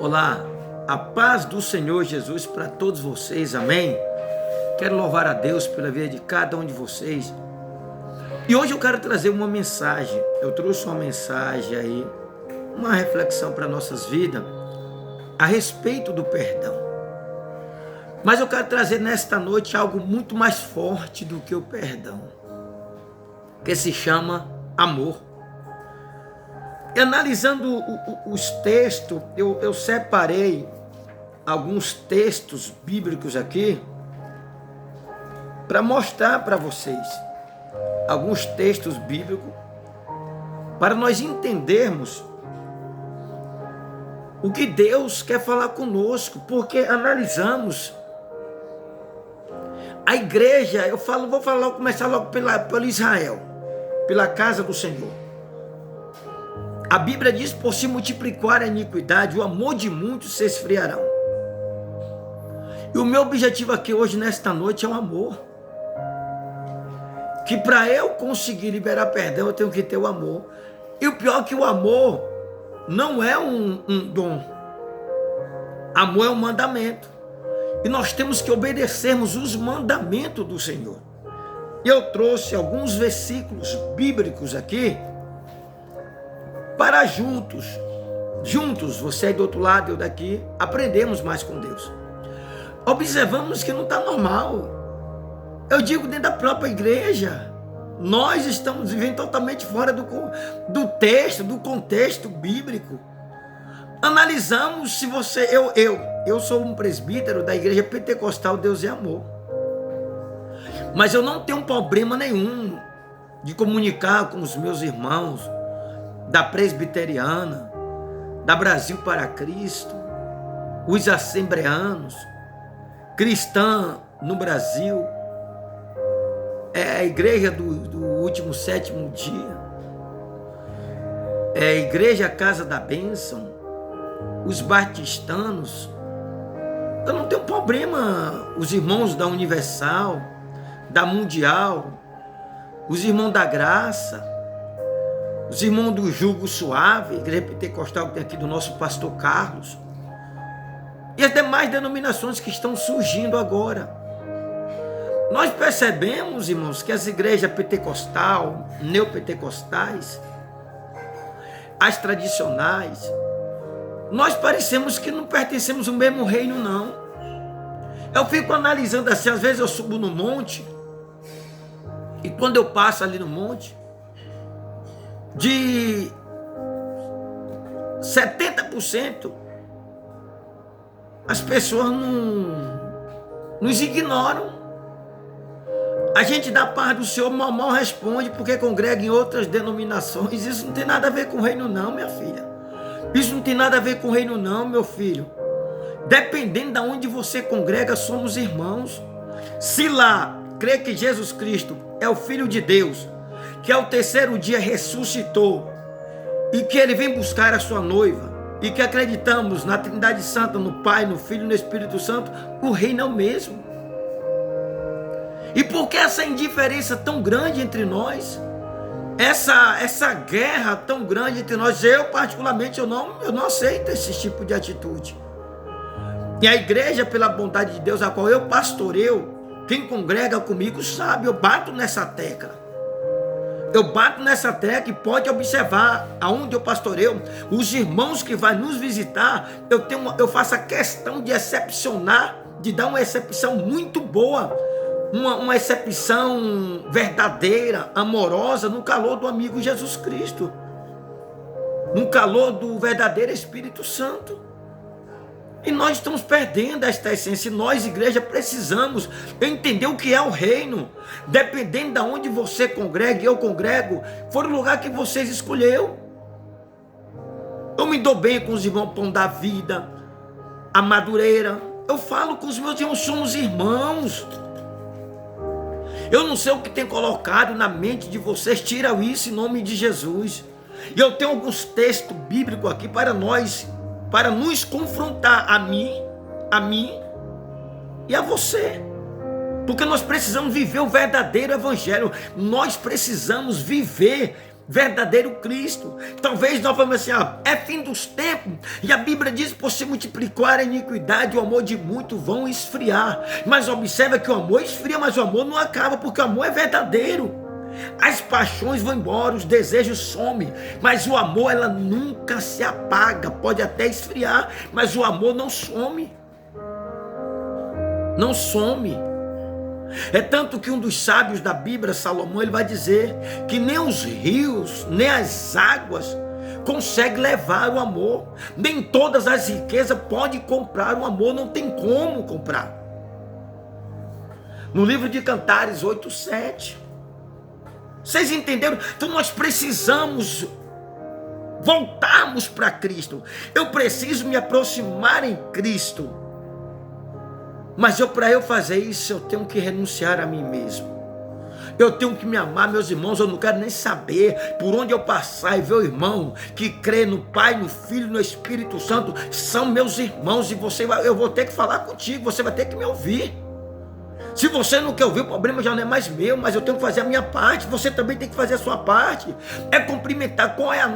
Olá, a paz do Senhor Jesus para todos vocês, amém? Quero louvar a Deus pela vida de cada um de vocês. E hoje eu quero trazer uma mensagem. Eu trouxe uma mensagem aí, uma reflexão para nossas vidas a respeito do perdão. Mas eu quero trazer nesta noite algo muito mais forte do que o perdão, que se chama amor. E analisando os textos, eu separei alguns textos bíblicos aqui para mostrar para vocês alguns textos bíblicos para nós entendermos o que Deus quer falar conosco, porque analisamos a igreja. Vou começar logo pelo Israel, pela casa do Senhor. A Bíblia diz: por se multiplicar a iniquidade, o amor de muitos se esfriarão. E o meu objetivo aqui hoje, nesta noite, é o amor. Que para eu conseguir liberar perdão, eu tenho que ter o amor. E o pior é que o amor não é um dom. Amor é um mandamento. E nós temos que obedecermos os mandamentos do Senhor. Eu trouxe alguns versículos bíblicos aqui, para juntos, você aí do outro lado, eu daqui, aprendemos mais com Deus. Observamos que não está normal. Eu digo dentro da própria igreja, nós estamos vivendo totalmente fora do texto, do contexto bíblico. Analisamos se você... Eu sou um presbítero da igreja pentecostal Deus é Amor. Mas eu não tenho problema nenhum de comunicar com os meus irmãos da presbiteriana, da Brasil para Cristo, os assembleanos, cristã no Brasil, a igreja do último sétimo dia, a igreja Casa da Bênção, os batistanos. Eu não tenho problema, os irmãos da Universal, da Mundial, os irmãos da Graça, os irmãos do Jugo Suave, igreja pentecostal que tem aqui do nosso pastor Carlos, e as demais denominações que estão surgindo agora. Nós percebemos, irmãos, que as igrejas pentecostal, neopentecostais, as tradicionais, nós parecemos que não pertencemos ao mesmo reino, não. Eu fico analisando assim, às vezes eu subo no monte, e quando eu passo ali no monte, de 70%, as pessoas nos ignoram. A gente dá paz do Senhor, mal responde, porque congrega em outras denominações. Isso não tem nada a ver com o reino, não, minha filha. Isso não tem nada a ver com o reino, não, meu filho. Dependendo de onde você congrega, somos irmãos. Se lá crê que Jesus Cristo é o Filho de Deus, que ao terceiro dia ressuscitou, e que ele vem buscar a sua noiva, e que acreditamos na Trindade Santa, no Pai, no Filho e no Espírito Santo, o reino é o mesmo. E por que essa indiferença tão grande entre nós? Essa guerra tão grande entre nós? Eu particularmente, eu não aceito esse tipo de atitude. E a igreja, pela bondade de Deus, a qual eu pastoreio, quem congrega comigo sabe, eu bato nessa tecla. Eu bato nessa tecla e pode observar aonde eu pastoreio, os irmãos que vão nos visitar, eu faço a questão de excepcionar, de dar uma excepção muito boa, uma excepção verdadeira, amorosa, no calor do amigo Jesus Cristo, no calor do verdadeiro Espírito Santo. E nós estamos perdendo esta essência. Nós, igreja, precisamos entender o que é o reino. Dependendo de onde você congrega e eu congrego, foi o lugar que vocês escolheu. Eu me dou bem com os irmãos Pão da Vida, a Madureira. Eu falo com os meus irmãos, somos irmãos. Eu não sei o que tem colocado na mente de vocês, tira isso em nome de Jesus. E eu tenho alguns textos bíblicos aqui para nos confrontar, a mim e a você. Porque nós precisamos viver o verdadeiro evangelho. Nós precisamos viver verdadeiro Cristo. Talvez nós vamos assim, é fim dos tempos, e a Bíblia diz, por se multiplicar a iniquidade, o amor de muito vão esfriar. Mas observa que o amor esfria, mas o amor não acaba, porque o amor é verdadeiro. As paixões vão embora, os desejos somem, mas o amor, ela nunca se apaga. Pode até esfriar, mas o amor não some. Não some. É tanto que um dos sábios da Bíblia, Salomão, ele vai dizer que nem os rios, nem as águas conseguem levar o amor. Nem todas as riquezas podem comprar o amor, não tem como comprar. No livro de Cantares 8:7. Vocês entenderam? Então nós precisamos voltarmos para Cristo. Eu preciso me aproximar em Cristo. Mas para eu fazer isso, eu tenho que renunciar a mim mesmo. Eu tenho que me amar, meus irmãos. Eu não quero nem saber por onde eu passar e ver o irmão que crê no Pai, no Filho, no Espírito Santo. São meus irmãos e eu vou ter que falar contigo. Você vai ter que me ouvir. Se você não quer ouvir, o problema já não é mais meu, mas eu tenho que fazer a minha parte. Você também tem que fazer a sua parte. É cumprimentar. Qual é o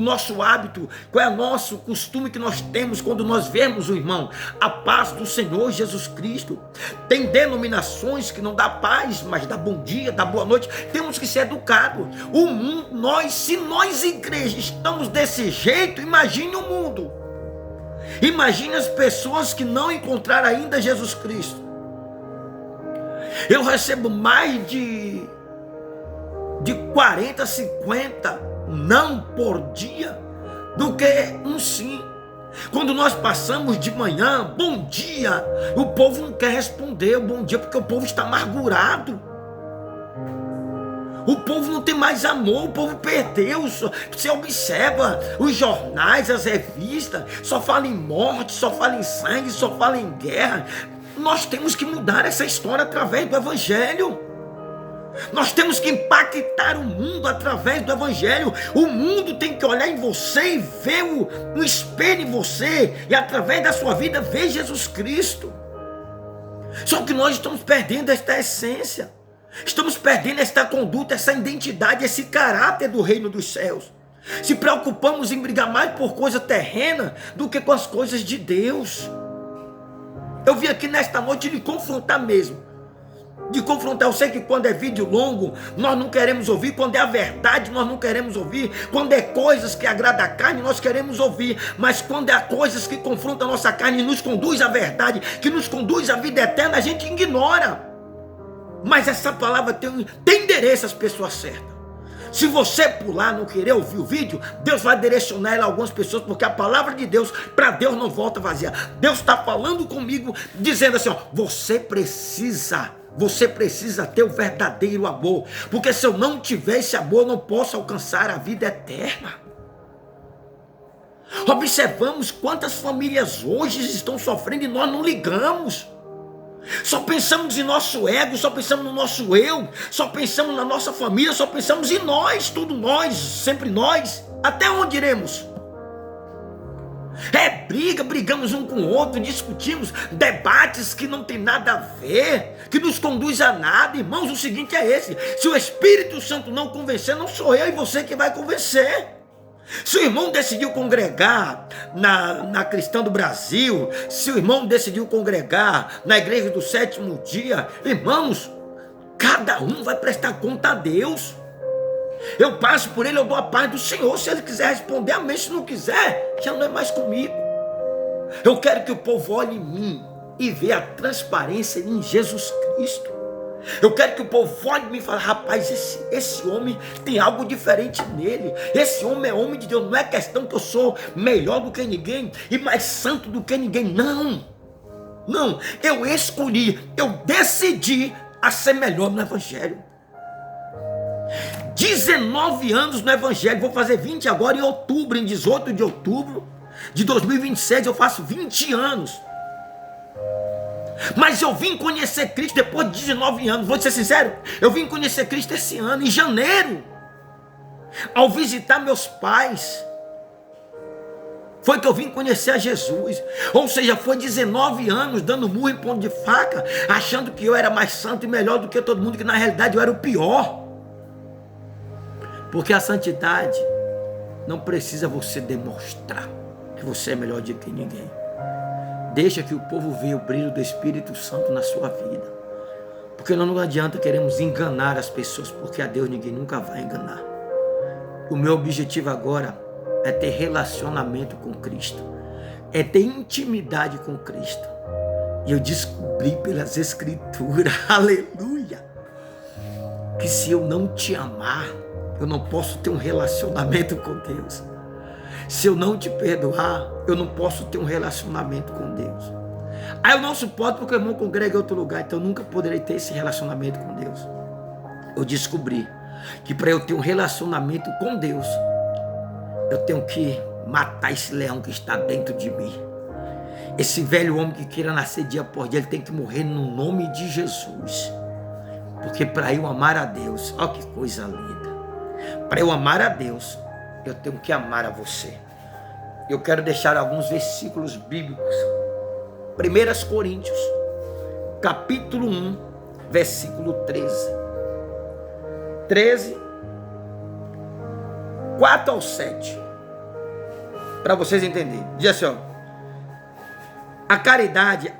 nosso hábito? Qual é o nosso costume que nós temos quando nós vemos o irmão? A paz do Senhor Jesus Cristo. Tem denominações que não dá paz, mas dá bom dia, dá boa noite. Temos que ser educados. O mundo, se nós igreja estamos desse jeito, imagine o mundo. Imagine as pessoas que não encontraram ainda Jesus Cristo. Eu recebo mais de 40, 50 não por dia do que um sim. Quando nós passamos de manhã, bom dia, o povo não quer responder bom dia porque o povo está amargurado. O povo não tem mais amor, o povo perdeu. Você observa os jornais, as revistas, só fala em morte, só fala em sangue, só fala em guerra. Nós temos que mudar essa história através do Evangelho. Nós temos que impactar o mundo através do Evangelho. O mundo tem que olhar em você e ver um espelho em você. E através da sua vida ver Jesus Cristo. Só que nós estamos perdendo esta essência. Estamos perdendo esta conduta, essa identidade, esse caráter do reino dos céus. Se preocupamos em brigar mais por coisa terrena do que com as coisas de Deus. Eu vim aqui nesta noite lhe confrontar mesmo. De confrontar, eu sei que quando é vídeo longo, nós não queremos ouvir. Quando é a verdade, nós não queremos ouvir. Quando é coisas que agradam a carne, nós queremos ouvir. Mas quando é coisas que confrontam a nossa carne e nos conduz à verdade, que nos conduz à vida eterna, a gente ignora. Mas essa palavra tem endereço às pessoas certas. Se você pular, não querer ouvir o vídeo, Deus vai direcionar ela a algumas pessoas, porque a palavra de Deus, para Deus não volta vazia. Deus está falando comigo, dizendo assim, você precisa ter o verdadeiro amor, porque se eu não tiver esse amor, eu não posso alcançar a vida eterna. Observamos quantas famílias hoje estão sofrendo e nós não ligamos. Só pensamos em nosso ego, só pensamos no nosso eu, só pensamos na nossa família, só pensamos em nós, tudo nós, sempre nós. Até onde iremos? Brigamos um com o outro, discutimos debates que não tem nada a ver, que nos conduz a nada. Irmãos, o seguinte é esse: se o Espírito Santo não convencer, não sou eu e você que vai convencer. Se o irmão decidiu congregar na Cristã do Brasil, se o irmão decidiu congregar na Igreja do Sétimo Dia, irmãos, cada um vai prestar conta a Deus. Eu passo por ele, eu dou a paz do Senhor. Se ele quiser responder, amém. Se não quiser, já não é mais comigo. Eu quero que o povo olhe em mim e veja a transparência em Jesus Cristo. Eu quero que o povo olhe em mim e fale, rapaz, esse homem tem algo diferente nele. Esse homem é homem de Deus. Não é questão que eu sou melhor do que ninguém e mais santo do que ninguém. Não, eu escolhi, eu decidi a ser melhor no Evangelho. 19 anos no Evangelho, vou fazer 20 agora em outubro, em 18 de outubro de 2026, eu faço 20 anos. Mas eu vim conhecer Cristo depois de 19 anos, vou ser sincero, eu vim conhecer Cristo esse ano, em janeiro, ao visitar meus pais, foi que eu vim conhecer a Jesus. Ou seja, foi 19 anos dando murro em ponto de faca, achando que eu era mais santo e melhor do que todo mundo, que na realidade eu era o pior. Porque a santidade não precisa você demonstrar que você é melhor do que ninguém. Deixa que o povo veja o brilho do Espírito Santo na sua vida. Porque não adianta queremos enganar as pessoas, porque a Deus ninguém nunca vai enganar. O meu objetivo agora é ter relacionamento com Cristo. É ter intimidade com Cristo. E eu descobri pelas Escrituras, aleluia, que se eu não te amar, eu não posso ter um relacionamento com Deus. Se eu não te perdoar, eu não posso ter um relacionamento com Deus. Aí eu não suporto porque o irmão congrega em outro lugar, então eu nunca poderei ter esse relacionamento com Deus. Eu descobri que para eu ter um relacionamento com Deus, eu tenho que matar esse leão que está dentro de mim. Esse velho homem que queira nascer dia por dia, ele tem que morrer no nome de Jesus. Porque para eu amar a Deus, olha que coisa linda. Para eu amar a Deus, eu tenho que amar a você. Eu quero deixar alguns versículos bíblicos. 1 Coríntios, capítulo 1, versículo 13, 4 ao 7. Para vocês entenderem. Diz assim, ó. A caridade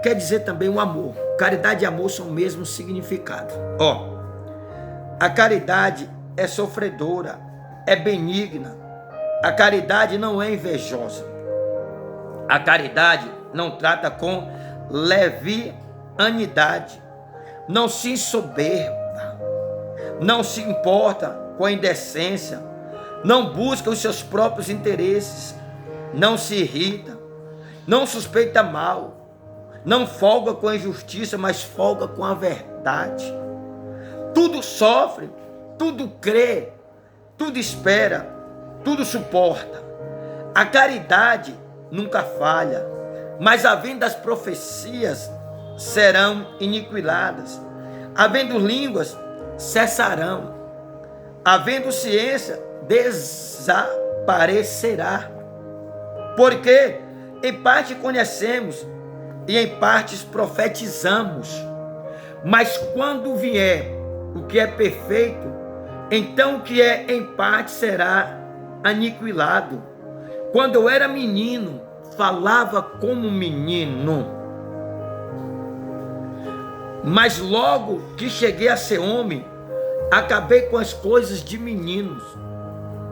quer dizer também o amor. Caridade e amor são o mesmo significado. Ó, a caridade é sofredora, é benigna. A caridade não é invejosa. A caridade não trata com levianidade, não se ensoberba, não se importa com a indecência, não busca os seus próprios interesses, não se irrita, não suspeita mal, não folga com a injustiça, mas folga com a verdade. Tudo sofre, tudo crê, tudo espera, tudo suporta. A caridade nunca falha, mas havendo as profecias serão aniquiladas, havendo línguas cessarão, havendo ciência desaparecerá. Porque em parte conhecemos e em partes profetizamos, mas quando vier o que é perfeito, então o que é em parte será aniquilado. Quando eu era menino, falava como menino, mas logo que cheguei a ser homem, acabei com as coisas de meninos,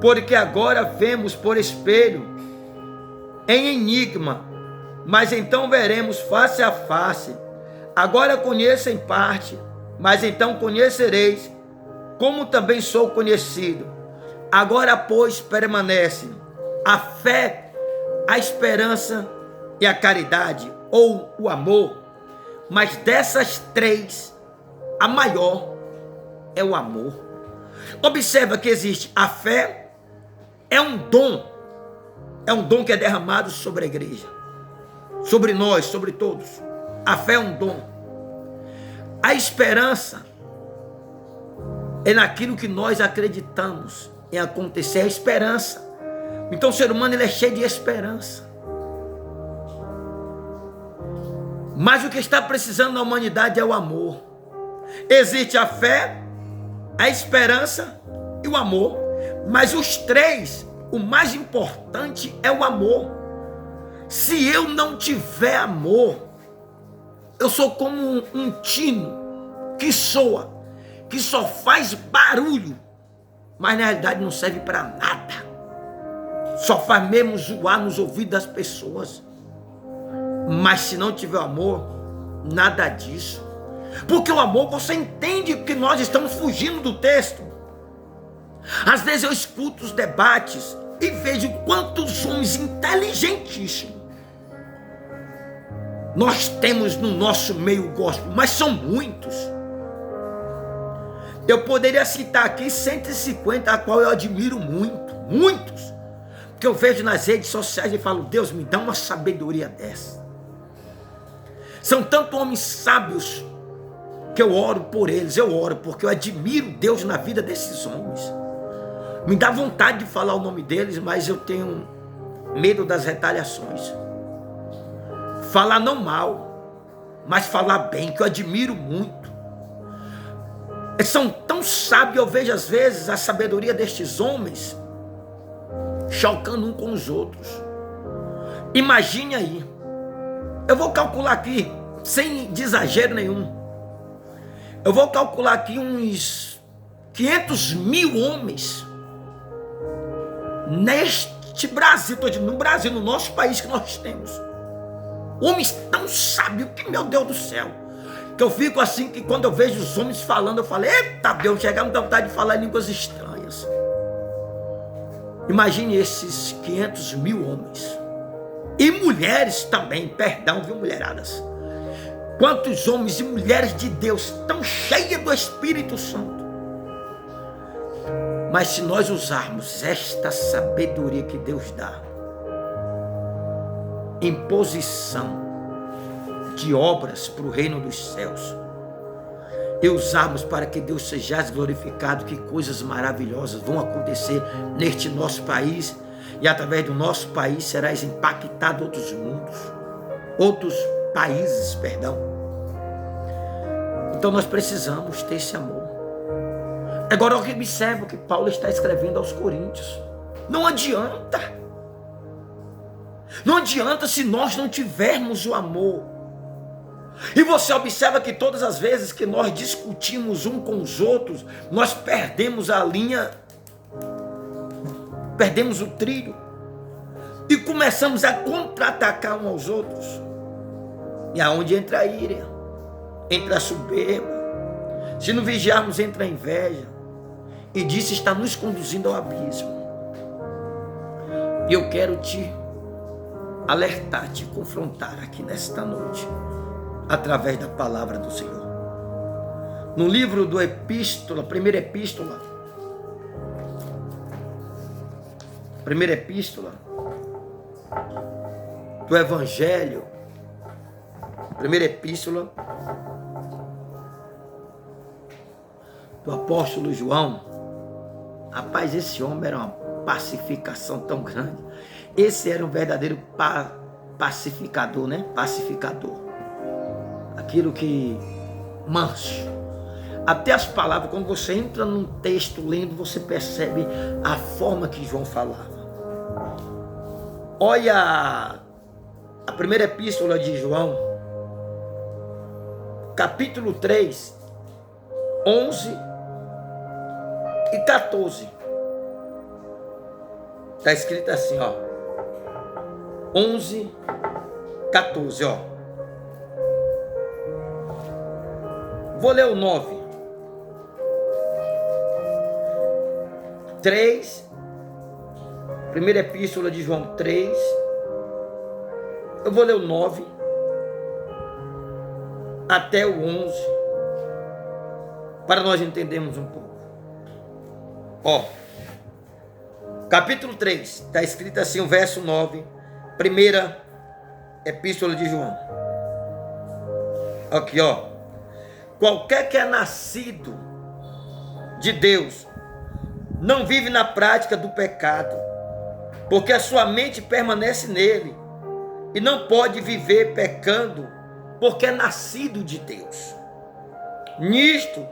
porque agora vemos por espelho, em enigma, mas então veremos face a face. Agora conheço em parte, mas então conhecereis, como também sou conhecido. Agora, pois, permanecem a fé, a esperança e a caridade, ou o amor. Mas dessas três, a maior é o amor. Observa que existe a fé, é um dom que é derramado sobre a igreja, sobre nós, sobre todos. A fé é um dom. A esperança é naquilo que nós acreditamos em acontecer, a esperança. Então o ser humano ele é cheio de esperança. Mas o que está precisando na humanidade é o amor. Existe a fé, a esperança e o amor. Mas os três, o mais importante é o amor. Se eu não tiver amor, eu sou como um tino que soa, que só faz barulho, mas na realidade não serve para nada. Só faz mesmo zoar nos ouvidos das pessoas. Mas se não tiver amor, nada disso. Porque o amor, você entende que nós estamos fugindo do texto. Às vezes eu escuto os debates e vejo quantos homens inteligentíssimos nós temos no nosso meio gospel, mas são muitos. Eu poderia citar aqui 150, a qual eu admiro muito, muitos, que eu vejo nas redes sociais e falo, Deus, me dá uma sabedoria dessa. São tantos homens sábios que eu oro por eles, eu oro porque eu admiro Deus na vida desses homens. Me dá vontade de falar o nome deles, mas eu tenho medo das retaliações. Falar não mal, mas falar bem, que eu admiro muito. São tão tão sábio, eu vejo às vezes a sabedoria destes homens chocando um com os outros. Imagine aí, eu vou calcular aqui, sem exagero nenhum, eu vou calcular aqui uns 500 mil homens neste Brasil, no Brasil, no nosso país que nós temos. Homens tão sábios que, meu Deus do céu, que eu fico assim, que quando eu vejo os homens falando, eu falo, eita Deus, chega a vontade de falar em línguas estranhas. Imagine esses 500 mil homens. E mulheres também, perdão, viu, mulheradas? Quantos homens e mulheres de Deus tão cheias do Espírito Santo. Mas se nós usarmos esta sabedoria que Deus dá em posição de obras para o reino dos céus, e usarmos para que Deus seja glorificado, que coisas maravilhosas vão acontecer neste nosso país, e através do nosso país serás impactado outros países, perdão. Então nós precisamos ter esse amor. Agora eu observo que Paulo está escrevendo aos Coríntios. Não adianta. Não adianta se nós não tivermos o amor. E você observa que todas as vezes que nós discutimos um com os outros, nós perdemos a linha, perdemos o trilho e começamos a contra-atacar uns aos outros. E aonde entra a ira, entra a soberba. Se não vigiarmos, entra a inveja. E disso está nos conduzindo ao abismo. E eu quero te alertar, te confrontar aqui nesta noite, através da palavra do Senhor. No livro do Epístola, primeira epístola do Evangelho, primeira epístola do apóstolo João. Rapaz, esse homem era uma pacificação tão grande. Esse era um verdadeiro pacificador, né? Pacificador. Aquilo que manso. Até as palavras, quando você entra num texto lendo, você percebe a forma que João falava. Olha a primeira epístola de João, capítulo 3, 11 e 14. Está escrito assim, ó. 11, 14, ó. Vou ler o 9. 3. Primeira epístola de João 3. Eu vou ler o 9 até o 11, para nós entendermos um pouco. Ó, capítulo 3, está escrito assim, o verso 9, primeira epístola de João. Aqui, ó. Qualquer que é nascido de Deus não vive na prática do pecado, porque a sua mente permanece nele e não pode viver pecando, porque é nascido de Deus. Nisto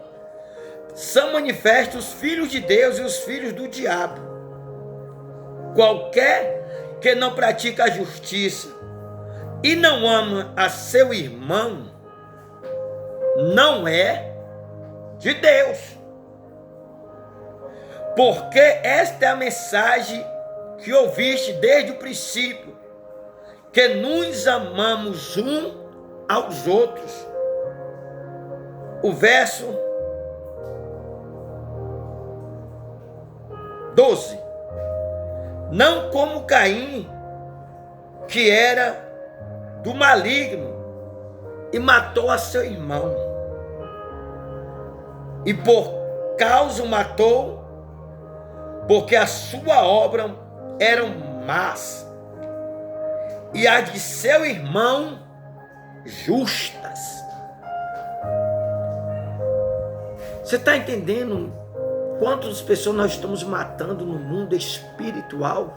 são manifestos os filhos de Deus e os filhos do diabo. Qualquer que não pratica a justiça e não ama a seu irmão, não é de Deus. Porque esta é a mensagem que ouviste desde o princípio, que nos amamos uns aos outros. O verso 12. Não como Caim, que era do maligno e matou a seu irmão. E por causa o matou, porque a sua obra eram más e a de seu irmão justas. Você está entendendo quantas pessoas nós estamos matando no mundo espiritual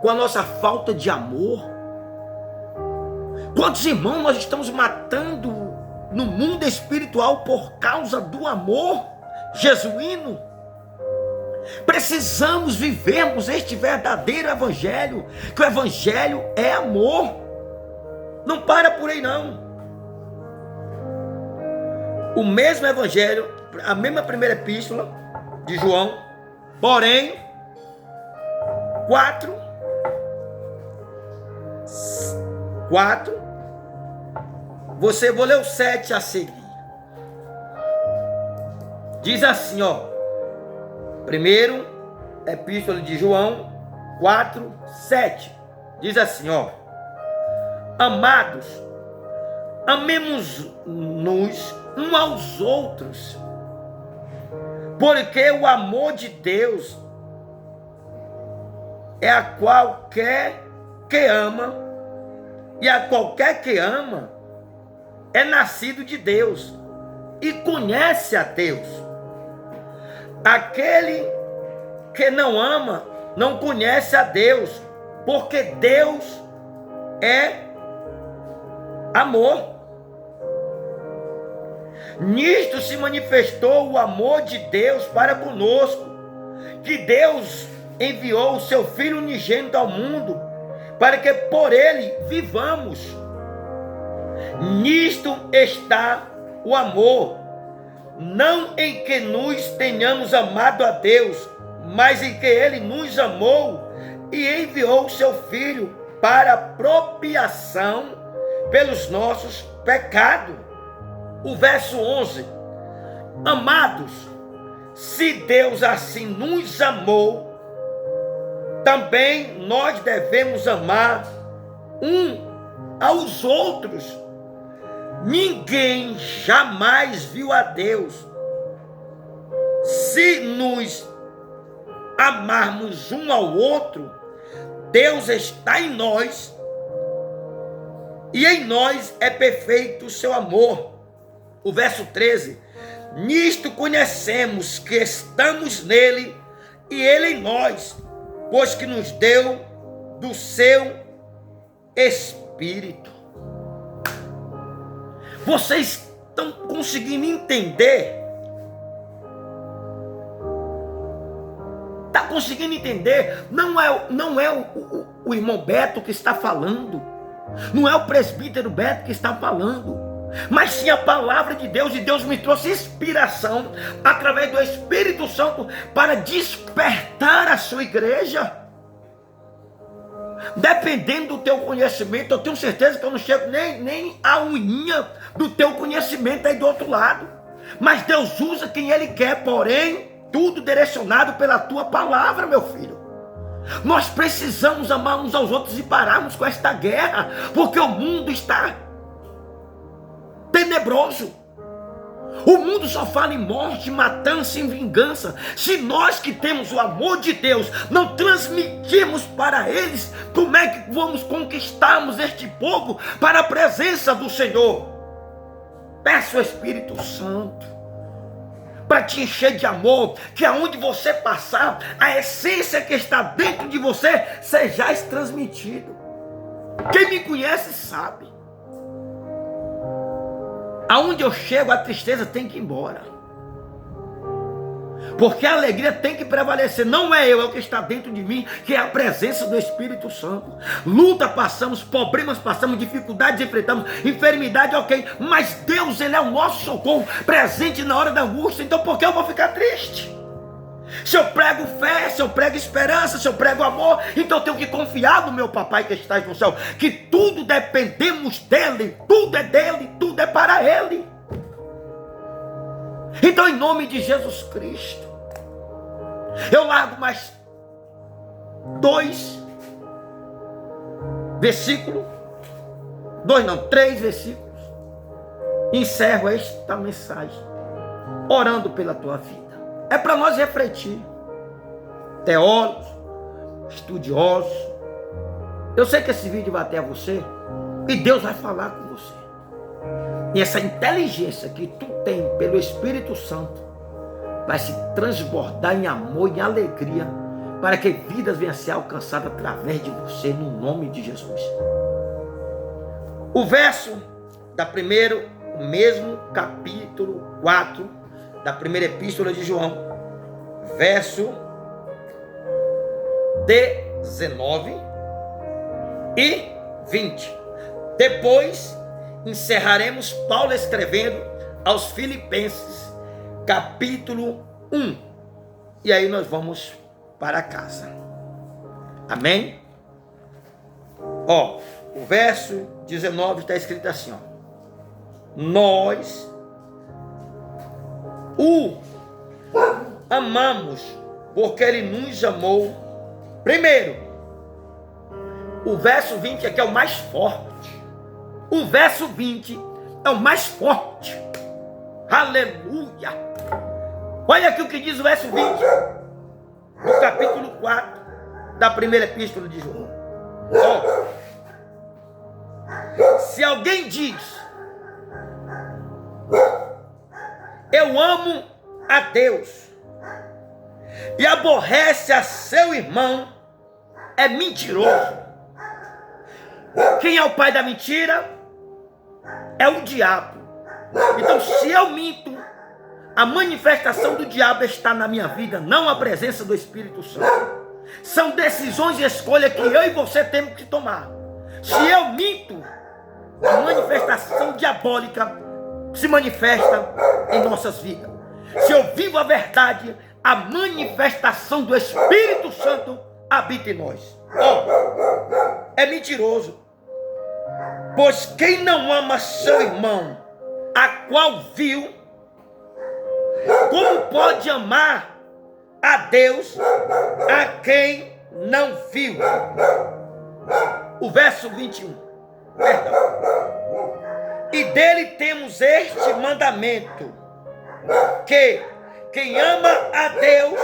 com a nossa falta de amor? Quantos irmãos nós estamos matando no mundo espiritual por causa do amor? jesuíno. Precisamos vivermos este verdadeiro evangelho, que o evangelho é amor. Não para por aí não. O mesmo evangelho, a mesma primeira epístola de João, porém, 4, vou ler o 7 a seguir. Diz assim, ó. Primeiro, epístola de João 4, 7. Diz assim, ó. Amados, amemos-nos uns aos outros, porque o amor de Deus é a qualquer que ama, e a qualquer que ama é nascido de Deus e conhece a Deus. Aquele que não ama não conhece a Deus, porque Deus é amor. Nisto se manifestou o amor de Deus para conosco, que Deus enviou o seu Filho unigênito ao mundo, para que por ele vivamos. Nisto está o amor, não em que nos tenhamos amado a Deus, mas em que ele nos amou e enviou o seu Filho para propiciação pelos nossos pecados. O verso 11. Amados, se Deus assim nos amou, também nós devemos amar aos outros. Ninguém jamais viu a Deus. Se nos amarmos um ao outro, Deus está em nós, e em nós é perfeito o seu amor. O verso 13. Nisto conhecemos que estamos nele e ele em nós, pois que nos deu do seu Espírito. Vocês estão conseguindo entender? Está conseguindo entender? Não é o irmão Beto que está falando. Não é o presbítero Beto que está falando. Mas sim a palavra de Deus. E Deus me trouxe inspiração através do Espírito Santo para despertar a sua igreja. Dependendo do teu conhecimento, eu tenho certeza que eu não chego nem a unhinha do teu conhecimento aí do outro lado. Mas Deus usa quem Ele quer, porém, tudo direcionado pela tua palavra, meu filho. Nós precisamos amar uns aos outros e pararmos com esta guerra, porque o mundo está tenebroso. O mundo só fala em morte, matança e vingança. Se nós que temos o amor de Deus não transmitirmos para eles, como é que vamos conquistarmos este povo para a presença do Senhor? Peça o Espírito Santo para te encher de amor, que aonde você passar, a essência que está dentro de você seja transmitido. Quem me conhece sabe. Aonde eu chego, a tristeza tem que ir embora. Porque a alegria tem que prevalecer. Não é eu, é o que está dentro de mim, que é a presença do Espírito Santo. Luta passamos, problemas passamos, dificuldades enfrentamos, enfermidade, ok. Mas Deus, Ele é o nosso socorro, presente na hora da angústia. Então por que eu vou ficar triste? Se eu prego fé, se eu prego esperança, se eu prego amor, então eu tenho que confiar no meu papai que está no céu, que tudo dependemos dele, tudo é dele, tudo é para ele. Então, em nome de Jesus Cristo, eu largo mais 3 versículos, encerro esta mensagem, orando pela tua vida. É para nós refletir, teólogos, estudiosos. Eu sei que esse vídeo vai até você e Deus vai falar com você. E essa inteligência que tu tem pelo Espírito Santo vai se transbordar em amor e alegria para que vidas venham a ser alcançadas através de você, no nome de Jesus. O verso da primeiro, o mesmo capítulo 4, da primeira epístola de João, verso 19 e 20. Depois encerraremos Paulo escrevendo aos Filipenses, capítulo 1. E aí nós vamos para casa. Amém? Ó, o verso 19 está escrito assim, ó. Nós o amamos porque ele nos amou primeiro. O verso 20 aqui é o mais forte. O verso 20 é o mais forte. Aleluia! Olha aqui o que diz o verso 20 no capítulo 4 da primeira epístola de João. Ó, se alguém diz: eu amo a Deus, e aborrece a seu irmão, é mentiroso. Quem é o pai da mentira? É o diabo. Então, se eu minto, a manifestação do diabo está na minha vida, não a presença do Espírito Santo. São decisões e escolhas que eu e você temos que tomar. Se eu minto, a manifestação diabólica se manifesta em nossas vidas. Se eu vivo a verdade, a manifestação do Espírito Santo habita em nós. É mentiroso. Pois quem não ama seu irmão, a qual viu, como pode amar a Deus, a quem não viu? O verso 21. Perdão. E dele temos este mandamento, que quem ama a Deus,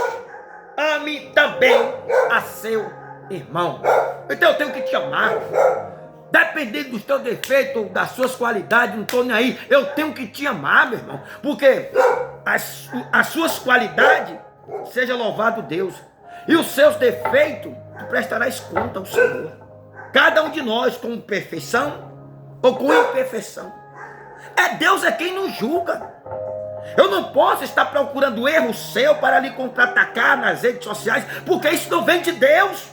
ame também a seu irmão. Então eu tenho que te amar. Dependendo dos teus defeitos, das suas qualidades, não estou nem aí. Eu tenho que te amar, meu irmão. Porque as suas qualidades, seja louvado Deus. E os seus defeitos, tu prestarás conta ao Senhor. Cada um de nós com perfeição ou com imperfeição. É Deus quem nos julga. Eu não posso estar procurando erro seu para lhe contra-atacar nas redes sociais, porque isso não vem de Deus.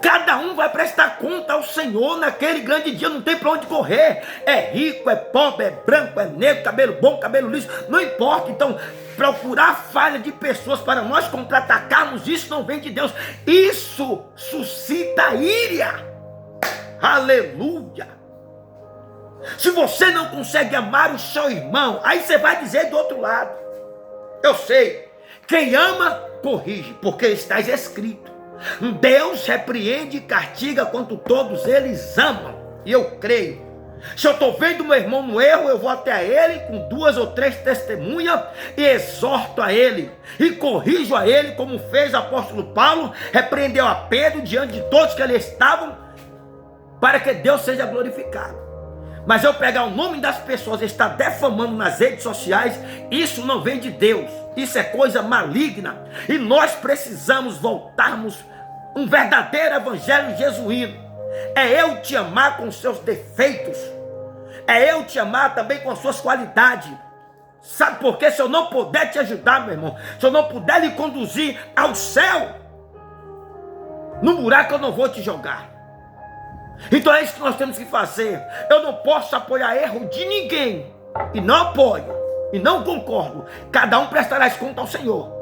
Cada um vai prestar conta ao Senhor naquele grande dia, não tem para onde correr. É rico, é pobre, é branco, é negro, cabelo bom, cabelo liso, não importa. Então, procurar falha de pessoas para nós contra-atacarmos, isso não vem de Deus. Isso suscita ira. Aleluia! Se você não consegue amar o seu irmão, aí você vai dizer do outro lado: eu sei, quem ama, corrige, porque está escrito. Deus repreende e castiga quanto todos eles amam. E eu creio. Se eu estou vendo meu irmão no erro, eu vou até ele com 2 ou 3 testemunhas e exorto a ele e corrijo a ele, como fez o apóstolo Paulo, repreendeu a Pedro diante de todos que ali estavam, para que Deus seja glorificado. Mas eu pegar o nome das pessoas e estar defamando nas redes sociais, isso não vem de Deus. Isso é coisa maligna. E nós precisamos voltarmos um verdadeiro evangelho jesuíno. É eu te amar com os seus defeitos. É eu te amar também com as suas qualidades. Sabe por quê? Se eu não puder te ajudar, meu irmão, se eu não puder lhe conduzir ao céu, no buraco eu não vou te jogar. Então é isso que nós temos que fazer. Eu não posso apoiar erro de ninguém. E não apoio. E não concordo. Cada um prestará conta ao Senhor.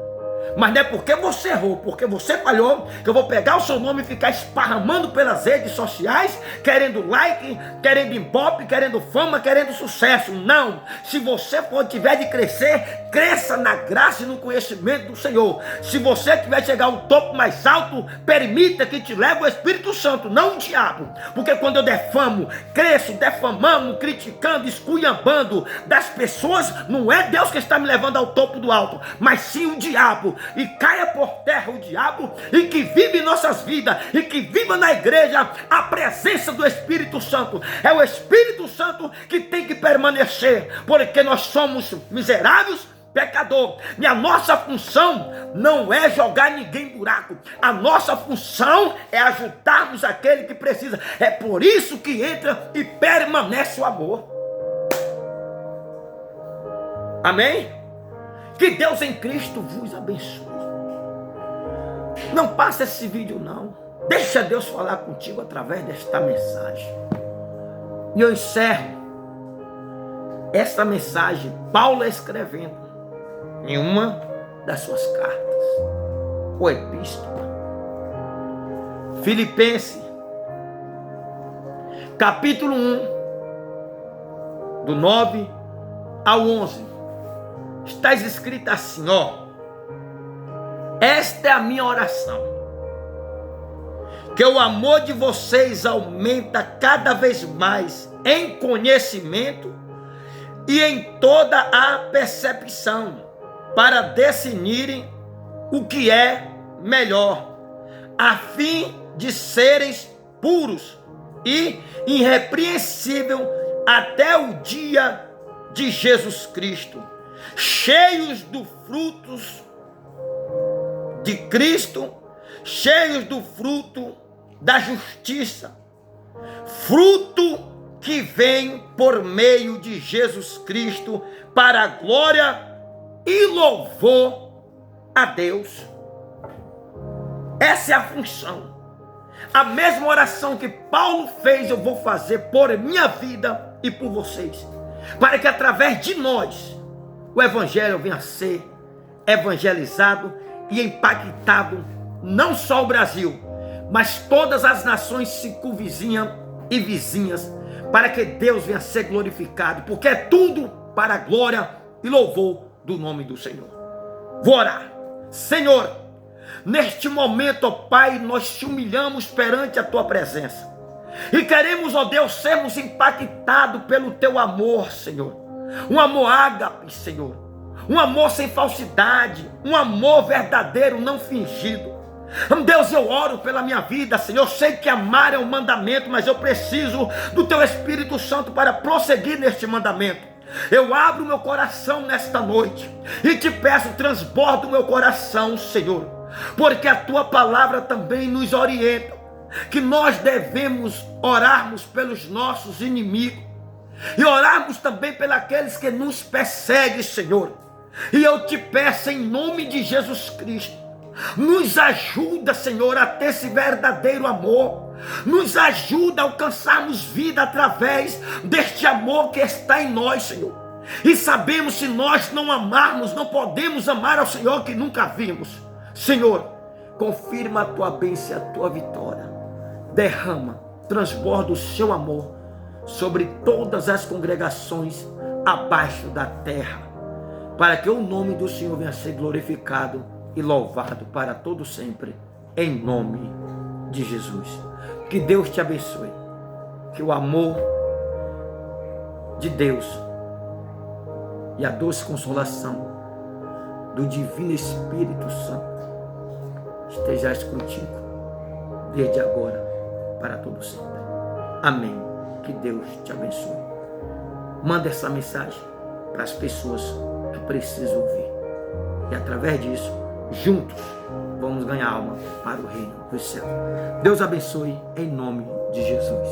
Mas não é porque você errou, porque você falhou, que eu vou pegar o seu nome e ficar esparramando pelas redes sociais, querendo like, querendo ibope, querendo fama, querendo sucesso. Não. Se você tiver de crescer, cresça na graça e no conhecimento do Senhor. Se você tiver de chegar ao topo mais alto, permita que te leve o Espírito Santo, não o diabo. Porque quando eu defamo, cresço, defamando, criticando, esculhambando das pessoas, não é Deus que está me levando ao topo do alto, mas sim o diabo. E caia por terra o diabo, e que vive em nossas vidas, e que viva na igreja a presença do Espírito Santo. É o Espírito Santo que tem que permanecer, porque nós somos miseráveis, pecador. E a nossa função não é jogar ninguém em buraco. A nossa função é ajudarmos aquele que precisa. É por isso que entra e permanece o amor. Amém? Que Deus em Cristo vos abençoe. Não passa esse vídeo não. Deixa Deus falar contigo através desta mensagem. E eu encerro esta mensagem, Paulo escrevendo em uma das suas cartas, ou epístola. Filipenses, capítulo 1, do 9 ao 11. Está escrito assim, ó. Esta é a minha oração, que o amor de vocês aumenta cada vez mais em conhecimento e em toda a percepção, para definirem o que é melhor, a fim de seres puros e irrepreensíveis até o dia de Jesus Cristo, cheios dos frutos de Cristo, cheios do fruto da justiça, fruto que vem por meio de Jesus Cristo para a glória e louvor a Deus. Essa é a função. A mesma oração que Paulo fez, eu vou fazer por minha vida e por vocês, para que através de nós o evangelho venha a ser evangelizado e impactado não só o Brasil, mas todas as nações circunvizinhas e vizinhas, para que Deus venha a ser glorificado, porque é tudo para a glória e louvor do nome do Senhor. Vou orar. Senhor, neste momento, ó Pai, nós te humilhamos perante a tua presença e queremos, ó Deus, sermos impactados pelo teu amor, Senhor. Um amor ágape, Senhor. Um amor sem falsidade, um amor verdadeiro, não fingido. Deus, eu oro pela minha vida, Senhor. Eu sei que amar é um mandamento, mas eu preciso do teu Espírito Santo para prosseguir neste mandamento. Eu abro meu coração nesta noite e te peço, transborda o meu coração, Senhor, porque a tua palavra também nos orienta que nós devemos orarmos pelos nossos inimigos e orarmos também pelos aqueles que nos perseguem, Senhor. E eu te peço em nome de Jesus Cristo, nos ajuda, Senhor, a ter esse verdadeiro amor. Nos ajuda a alcançarmos vida através deste amor que está em nós, Senhor. E sabemos, se nós não amarmos, não podemos amar ao Senhor que nunca vimos. Senhor, confirma a tua bênção e a tua vitória. Derrama, transborda o seu amor sobre todas as congregações abaixo da terra, para que o nome do Senhor venha a ser glorificado e louvado para todo sempre, em nome de Jesus. Que Deus te abençoe, que o amor de Deus e a doce consolação do Divino Espírito Santo estejais contigo, desde agora para todo sempre. Amém. Que Deus te abençoe. Manda essa mensagem para as pessoas que precisam ouvir, e através disso, juntos, vamos ganhar alma para o reino do céu. Deus abençoe em nome de Jesus.